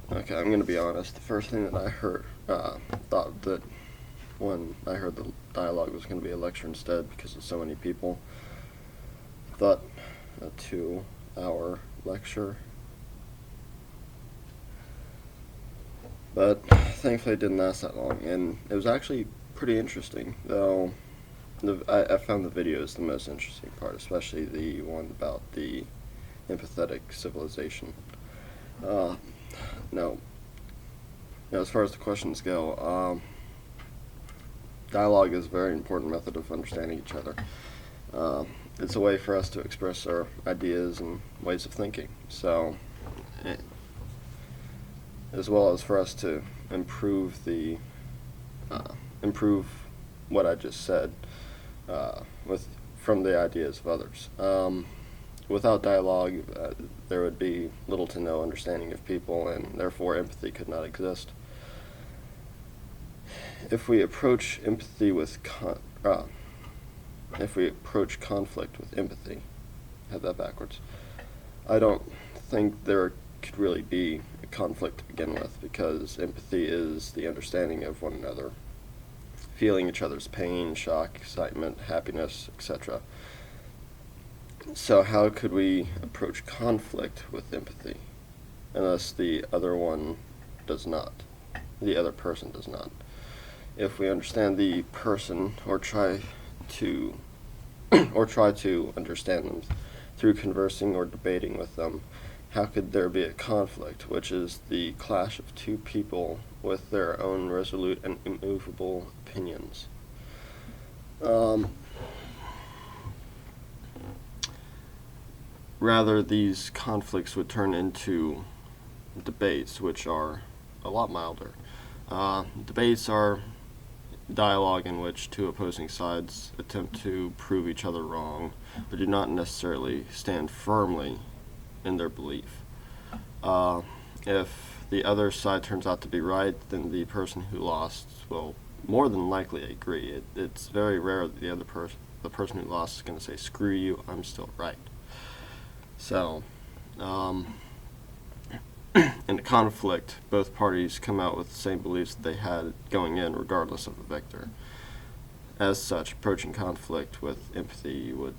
Okay, I'm gonna be honest. The first thing that I thought that when I heard the dialogue was gonna be a lecture instead because of so many people, I thought a 2-hour lecture. But thankfully it didn't last that long, and it was actually pretty interesting, though I found the videos the most interesting part, especially the one about the empathetic civilization. Uh, no, as far as the questions go, dialogue is a very important method of understanding each other. Uh, it's a way for us to express our ideas and ways of thinking. So, as well as for us to improve improve what I just said with from the ideas of others. Without dialogue, there would be little to no understanding of people, and therefore empathy could not exist. If we approach empathy with if we approach conflict with empathy, I had that backwards. I don't think there could really be a conflict to begin with, because empathy is the understanding of one another, feeling each other's pain, shock, excitement, happiness, etc. So how could we approach conflict with empathy unless the other person does not? If we understand the person, or try to understand them through conversing or debating with them, how could there be a conflict, which is the clash of two people with their own resolute and immovable opinions? Rather, these conflicts would turn into debates, which are a lot milder. Debates are dialogue in which two opposing sides attempt to prove each other wrong, but do not necessarily stand firmly in their belief. If the other side turns out to be right, then the person who lost will more than likely agree. It's very rare that the person who lost, is going to say, "Screw you, I'm still right." So, in a conflict, both parties come out with the same beliefs that they had going in, regardless of the victor. As such, approaching conflict with empathy would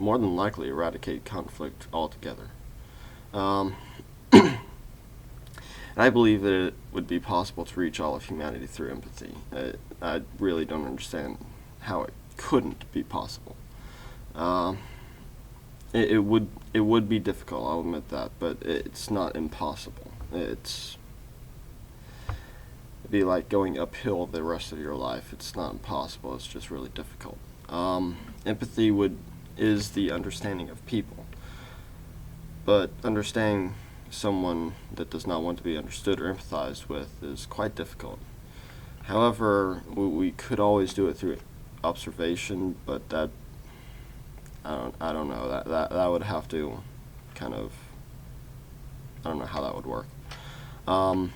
more than likely eradicate conflict altogether. And I believe that it would be possible to reach all of humanity through empathy. I really don't understand how it couldn't be possible. It would be difficult, I'll admit that, but it's not impossible. It'd be like going uphill the rest of your life. It's not impossible, it's just really difficult. Empathy is the understanding of people, but understanding someone that does not want to be understood or empathized with is quite difficult. However, we could always do it through observation, but that I don't know, that would have to kind of, I don't know how that would work. But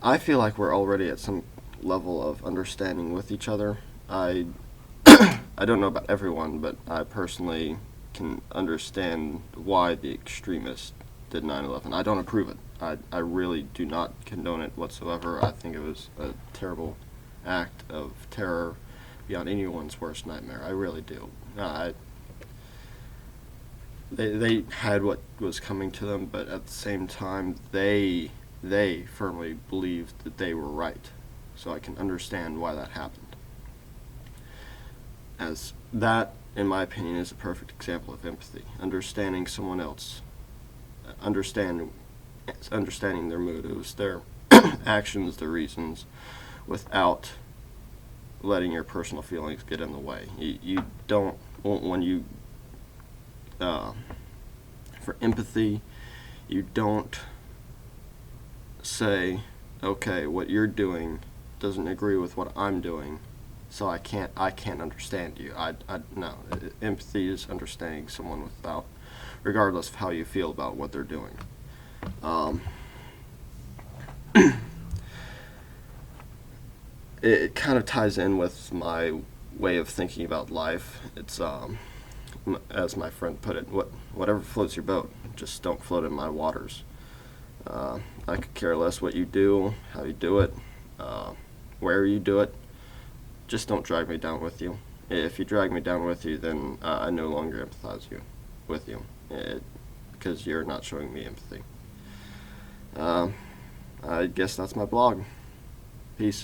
I feel like we're already at some level of understanding with each other. I don't know about everyone, but I personally can understand why the extremists did 9/11. I don't approve it. I really do not condone it whatsoever. I think it was a terrible act of terror beyond anyone's worst nightmare. I really do. They had what was coming to them, but at the same time, they firmly believed that they were right. So I can understand why that happened. As that, in my opinion, is a perfect example of empathy. Understanding someone else, understanding their motives, their actions, their reasons, without letting your personal feelings get in the way. You don't, when you, for empathy, you don't say, okay, what you're doing doesn't agree with what I'm doing, so I can't understand you. No. Empathy is understanding someone regardless of how you feel about what they're doing. It kind of ties in with my way of thinking about life. It's, as my friend put it, whatever floats your boat. just don't float in my waters. I could care less what you do, how you do it, where you do it. Just don't drag me down with you. If you drag me down with you, then I no longer empathize with you, because you're not showing me empathy. I guess that's my blog. Peace.